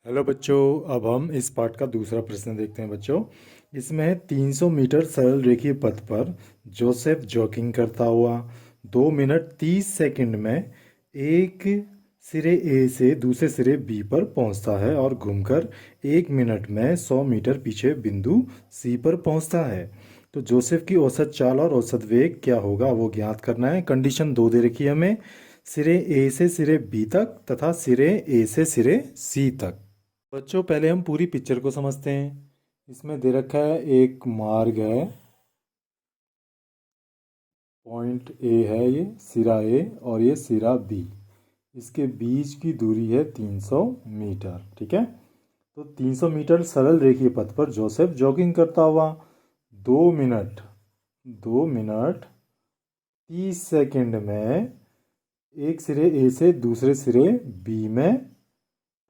Hello बच्चों, अब हम इस पाठ का दूसरा प्रश्न देखते हैं बच्चों। इसमें है 300 मीटर सरल रेखीय पथ पर जोसेफ जॉगिंग करता हुआ 2 मिनट 30 सेकंड में एक सिरे ए से दूसरे सिरे बी पर पहुंचता है और घूमकर 1 मिनट में 100 मीटर पीछे बिंदु सी पर पहुंचता है। तो जोसेफ की औसत चाल और औसत वेग क्या होगा वो ज्ञात करना है। कंडीशन दो दे रखी है हमें, सिरे ए से सिरे बी तक तथा सिरे ए से सिरे सी तक। बच्चों पहले हम पूरी पिक्चर को समझते हैं। इसमें दे रखा है एक मार्ग है, पॉइंट ए है, ये सिरा ए और ये सिरा बी। इसके बीच की दूरी है 300 मीटर। ठीक है, तो 300 मीटर सरल रेखीय पथ पर जोसेफ जॉगिंग करता हुआ 2 मिनट 30 सेकंड में एक सिरे ए से दूसरे सिरे बी में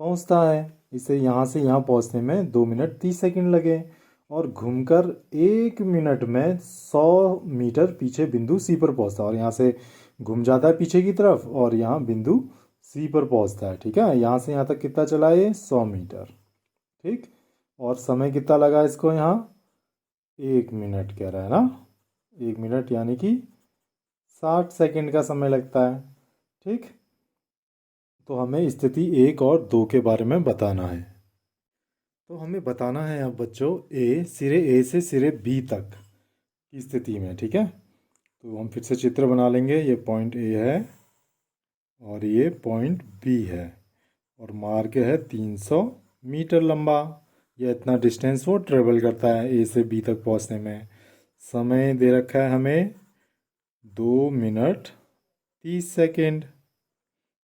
पहुंचता है। इसे यहाँ से यहाँ पहुंचने में 2 मिनट 30 सेकंड लगे और घूमकर 1 मिनट में 100 मीटर पीछे बिंदु सी पर पहुंचता है। और यहाँ से घूम जाता है पीछे की तरफ और यहाँ बिंदु सी पर पहुंचता है। ठीक है, यहाँ से यहाँ तक कितना चला ये 100 मीटर। ठीक, और समय कितना लगा इसको, यहाँ 1 मिनट कह रहा है ना। 1 मिनट यानी कि 60 सेकंड का समय लगता है। ठीक, तो हमें स्थिति 1 और 2 के बारे में बताना है। तो हमें बताना है अब बच्चों सिरे ए से सिरे बी तक की स्थिति में। ठीक है, तो हम फिर से चित्र बना लेंगे। ये पॉइंट ए है और ये पॉइंट बी है और मार्ग है 300 मीटर लंबा। यह इतना डिस्टेंस वो ट्रेवल करता है ए से बी तक पहुंचने में। समय दे रखा है हमें 2 मिनट 30 सेकेंड।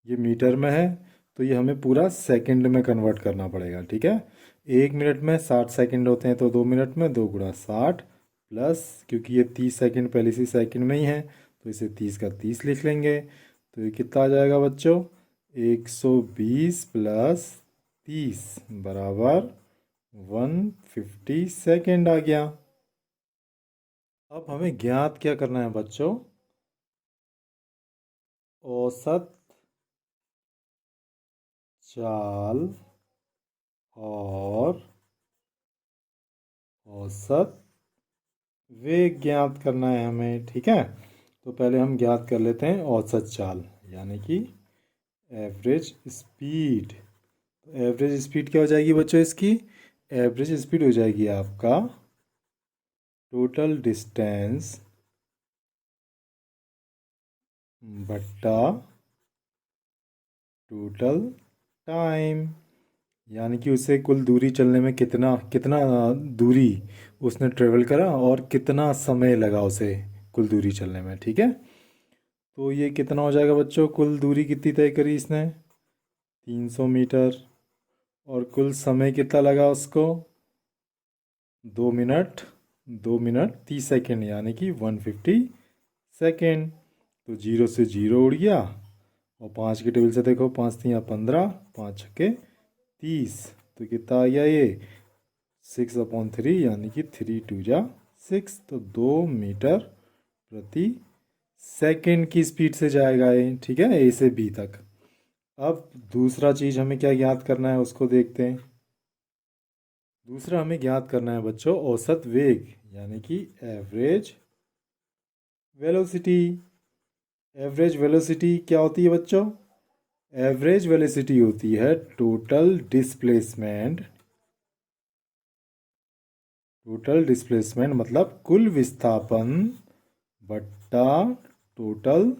ये मीटर में है तो ये हमें पूरा सेकंड में कन्वर्ट करना पड़ेगा। ठीक है, 1 मिनट में 60 सेकंड होते हैं, तो 2 मिनट में 2 × 60 प्लस, क्योंकि ये 30 सेकंड पहले से सेकंड में ही है तो इसे 30 का 30 लिख लेंगे। तो ये कितना आ जाएगा बच्चों, 120 प्लस 30 बराबर 150 सेकंड आ गया। अब हमें ज्ञात क्या करना है बच्चों, औसत चाल और औसत वेग ज्ञात करना है हमें। ठीक है, तो पहले हम ज्ञात कर लेते हैं औसत चाल यानी कि एवरेज स्पीड। तो एवरेज स्पीड क्या हो जाएगी बच्चों इसकी, एवरेज स्पीड हो जाएगी आपका टोटल डिस्टेंस बट्टा टोटल टाइम, यानी कि उसे कुल दूरी चलने में कितना कितना दूरी उसने ट्रेवल करा और कितना समय लगा उसे कुल दूरी चलने में। ठीक है, तो ये कितना हो जाएगा बच्चों, कुल दूरी कितनी तय करी इसने 300 मीटर और कुल समय कितना लगा उसको 2 मिनट 2 मिनट 30 सेकेंड यानी कि 150 सेकेंड। तो 0 से 0 उड़ गया और 5 के टेबल से देखो, 5 × 3 = 15, 5 × 6 = 30। तो कितना आ गया ये 6/3 यानी कि 3×2 = 6। तो 2 मीटर प्रति सेकंड की स्पीड से जाएगा ये। ठीक है, ए से बी तक। अब दूसरा चीज़ हमें क्या ज्ञात करना है उसको देखते हैं। दूसरा हमें ज्ञात करना है बच्चों औसत वेग यानी कि एवरेज वेलोसिटी। एवरेज वेलोसिटी क्या होती है बच्चों, एवरेज वेलोसिटी होती है टोटल डिस्प्लेसमेंट। टोटल डिस्प्लेसमेंट मतलब कुल विस्थापन बट्टा टोटल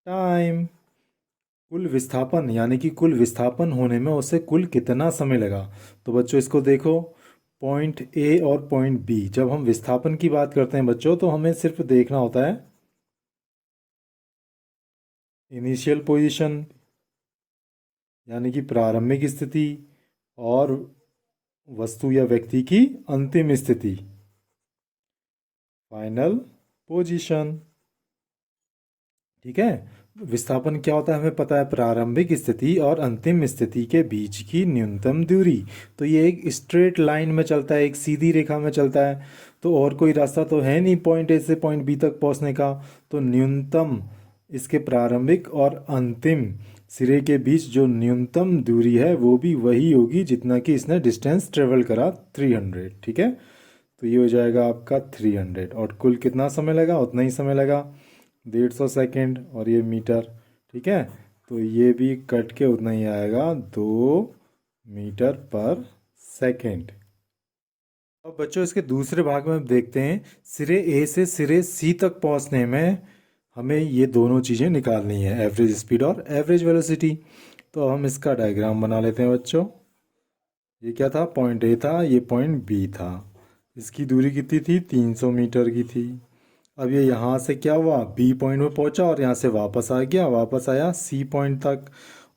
टाइम। कुल विस्थापन यानी कि कुल विस्थापन होने में उसे कुल कितना समय लगा। तो बच्चों इसको देखो, पॉइंट ए और पॉइंट बी, जब हम विस्थापन की बात करते हैं बच्चों तो हमें सिर्फ देखना होता है इनिशियल पोजीशन यानी कि प्रारंभिक स्थिति और वस्तु या व्यक्ति की अंतिम स्थिति फाइनल पोजीशन। ठीक है, विस्थापन क्या होता है हमें पता है, प्रारंभिक स्थिति और अंतिम स्थिति के बीच की न्यूनतम दूरी। तो ये एक स्ट्रेट लाइन में चलता है, एक सीधी रेखा में चलता है, तो और कोई रास्ता तो है नहीं पॉइंट ए से पॉइंट बी तक पहुंचने का। तो न्यूनतम इसके प्रारंभिक और अंतिम सिरे के बीच जो न्यूनतम दूरी है वो भी वही होगी जितना कि इसने डिस्टेंस ट्रेवल करा 300, ठीक है। तो ये हो जाएगा आपका 300 और कुल कितना समय लगा, उतना ही समय लगा 150 सेकेंड, और ये मीटर, ठीक है। तो ये भी कट के उतना ही आएगा 2 मीटर पर सेकेंड। अब बच्चों इसके दूसरे भाग में देखते हैं, सिरे ए से सिरे सी तक पहुंचने में हमें ये दोनों चीज़ें निकालनी है, एवरेज स्पीड और एवरेज वेलोसिटी। तो हम इसका डायग्राम बना लेते हैं बच्चों। ये क्या था, पॉइंट ए था, ये पॉइंट बी था। इसकी दूरी कितनी थी, 300 मीटर की थी। अब ये यहाँ से क्या हुआ, बी पॉइंट में पहुँचा और यहाँ से वापस आ गया, वापस आया सी पॉइंट तक।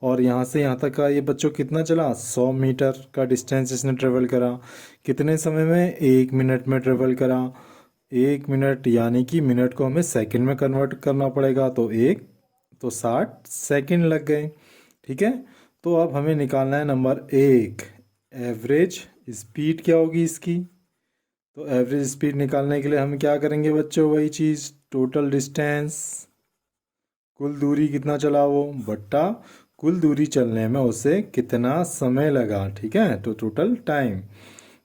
और यहाँ से यहाँ तक का ये बच्चों कितना चला, 100 मीटर का डिस्टेंस इसने ट्रेवल करा। कितने समय में, 1 मिनट में ट्रेवल करा। 1 मिनट यानी कि मिनट को हमें सेकंड में कन्वर्ट करना पड़ेगा, तो 60 सेकंड लग गए, ठीक है। तो अब हमें निकालना है नंबर 1, एवरेज स्पीड क्या होगी इसकी। तो एवरेज स्पीड निकालने के लिए हम क्या करेंगे बच्चों, वही चीज़, टोटल डिस्टेंस, कुल दूरी कितना चला वो, बट्टा कुल दूरी चलने में उसे कितना समय लगा, ठीक है, तो टोटल टाइम।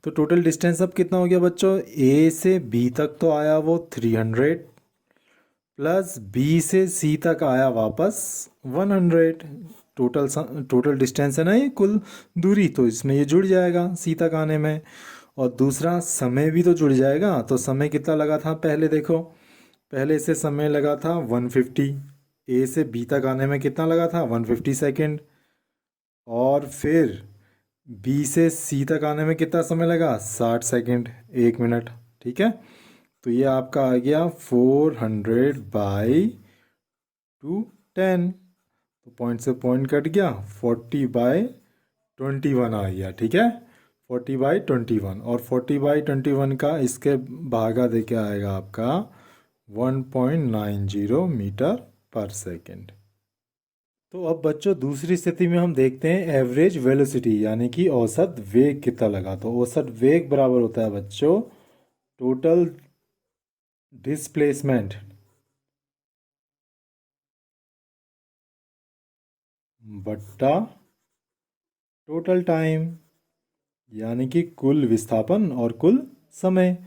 तो टोटल डिस्टेंस अब कितना हो गया बच्चों, ए से बी तक तो आया वो 300, प्लस बी से सी तक आया वापस 100। टोटल डिस्टेंस है ना ये, कुल दूरी, तो इसमें ये जुड़ जाएगा सी तक आने में। और दूसरा समय भी तो जुड़ जाएगा। तो समय कितना लगा था पहले देखो, पहले से समय लगा था 150, ए से बी तक आने में कितना लगा था, 150 सेकेंड। और फिर बी से सी तक आने में कितना समय लगा, 60 सेकेंड, 1 मिनट, ठीक है। तो ये आपका आ गया 400/210। तो पॉइंट से पॉइंट कट गया, 40/21 आ गया, ठीक है, 40/21। और 40/21 का इसके भागा दे के आएगा आपका 1.90 मीटर पर सेकेंड। तो अब बच्चों दूसरी स्थिति में हम देखते हैं एवरेज वेलोसिटी, यानी कि औसत वेग कितना लगा। तो औसत वेग बराबर होता है बच्चों टोटल डिस्प्लेसमेंट बट्टा टोटल टाइम, यानी कि कुल विस्थापन और कुल समय।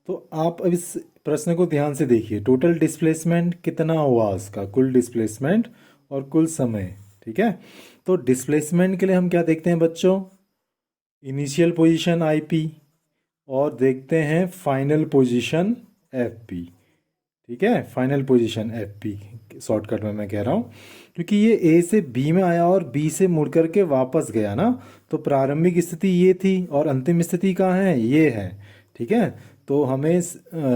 तो आप अब इस प्रश्न को ध्यान से देखिए, टोटल डिस्प्लेसमेंट कितना हुआ उसका, कुल डिस्प्लेसमेंट और कुल समय, ठीक है। तो डिस्प्लेसमेंट के लिए हम क्या देखते हैं बच्चों, इनिशियल पोजीशन आईपी, और देखते हैं फाइनल पोजीशन एफपी, ठीक है, फाइनल पोजीशन एफपी शॉर्टकट में मैं कह रहा हूँ, क्योंकि ये ए से बी में आया और बी से मुड़ करके वापस गया ना। तो प्रारंभिक स्थिति ये थी और अंतिम स्थिति कहाँ है, ये है, ठीक है। तो हमें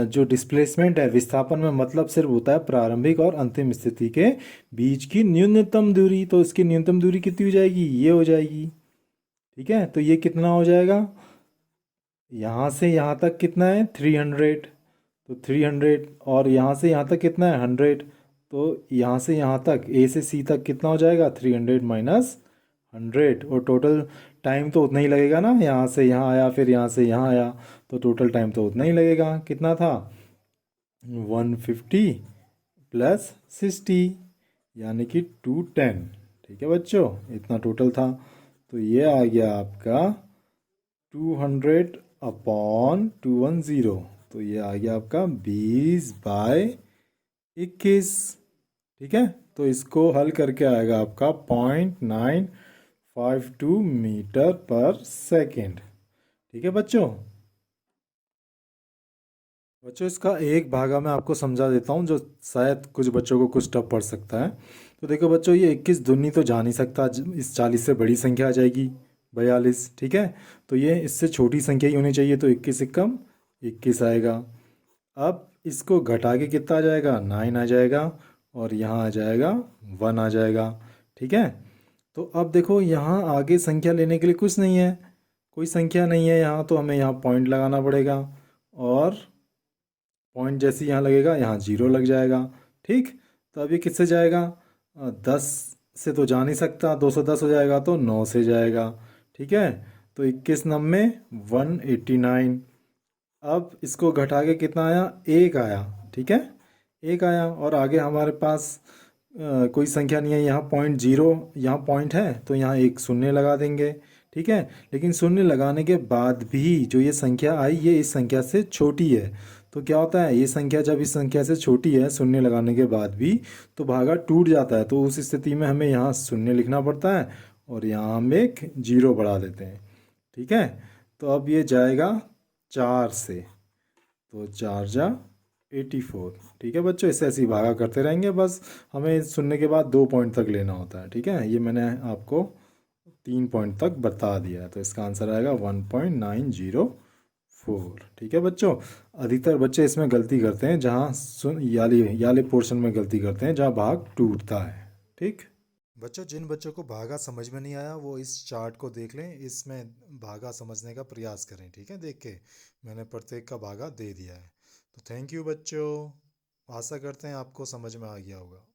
जो डिस्प्लेसमेंट है विस्थापन में मतलब सिर्फ होता है प्रारंभिक और अंतिम स्थिति के बीच की न्यूनतम दूरी। तो इसकी न्यूनतम दूरी कितनी हो जाएगी, ये हो जाएगी, ठीक है। तो ये कितना हो जाएगा, यहाँ से यहाँ तक कितना है 300, तो 300, और यहाँ से यहाँ तक कितना है 100। तो यहाँ से यहाँ तक ए से सी तक कितना हो जाएगा, 300 माइनस 100। और टोटल टाइम तो उतना ही लगेगा ना, यहाँ से यहाँ आया फिर यहाँ से यहाँ आया, तो टोटल टाइम तो उतना ही लगेगा। कितना था, 150 प्लस 60, यानी कि 210, ठीक है बच्चों, इतना टोटल था। तो ये आ गया आपका 200/210। तो ये आ गया आपका 20/21, ठीक है। तो इसको हल करके आएगा आपका 0.952 मीटर पर सेकेंड, ठीक है बच्चों। बच्चों इसका एक भागा मैं आपको समझा देता हूँ जो शायद कुछ बच्चों को कुछ टफ पड़ सकता है। तो देखो बच्चों, ये 21 दूनी तो जा नहीं सकता, इस 40 से बड़ी संख्या आ जाएगी 42, ठीक है। तो ये इससे छोटी संख्या ही होनी चाहिए, तो 21 से कम 21 आएगा। अब इसको घटा के कितना आ जाएगा, 9 आ जाएगा, और यहाँ आ जाएगा 1 आ जाएगा, ठीक है। तो अब देखो यहाँ आगे संख्या लेने के लिए कुछ नहीं है, कोई संख्या नहीं है यहाँ, तो हमें यहाँ पॉइंट लगाना पड़ेगा, और पॉइंट जैसे यहाँ लगेगा यहाँ 0 लग जाएगा, ठीक। तो अब ये किससे जाएगा, 10 से तो जा नहीं सकता, 210 हो जाएगा, तो 9 से जाएगा, ठीक है। तो 21 9 189। अब इसको घटा के कितना आया, 1 आया, ठीक है, 1 आया। और आगे हमारे पास कोई संख्या नहीं है, यहाँ पॉइंट जीरो, यहाँ पॉइंट है तो यहाँ एक शून्य लगा देंगे, ठीक है। लेकिन शून्य लगाने के बाद भी जो ये संख्या आई ये इस संख्या से छोटी है, तो क्या होता है, ये संख्या जब इस संख्या से छोटी है शून्य लगाने के बाद भी, तो भागा टूट जाता है। तो उस स्थिति में हमें यहाँ शून्य लिखना पड़ता है और यहाँ हम एक जीरो बढ़ा देते हैं, ठीक है। तो अब ये जाएगा 4 से, तो 4 × 84, ठीक है बच्चों। इससे ऐसे ही भागा करते रहेंगे, बस हमें शून्य के बाद 2 पॉइंट तक लेना होता है, ठीक है। ये मैंने आपको 3 पॉइंट तक बता दिया है, तो इसका आंसर आएगा 1.904, ठीक है बच्चों। अधिकतर बच्चे इसमें गलती करते हैं जहाँ याले पोर्शन में गलती करते हैं जहाँ भाग टूटता है, ठीक। बच्चों, जिन बच्चों को भागा समझ में नहीं आया वो इस चार्ट को देख लें, इसमें भागा समझने का प्रयास करें, ठीक है। देख के मैंने प्रत्येक का भागा दे दिया है। तो थैंक यू बच्चों, आशा करते हैं आपको समझ में आ गया होगा।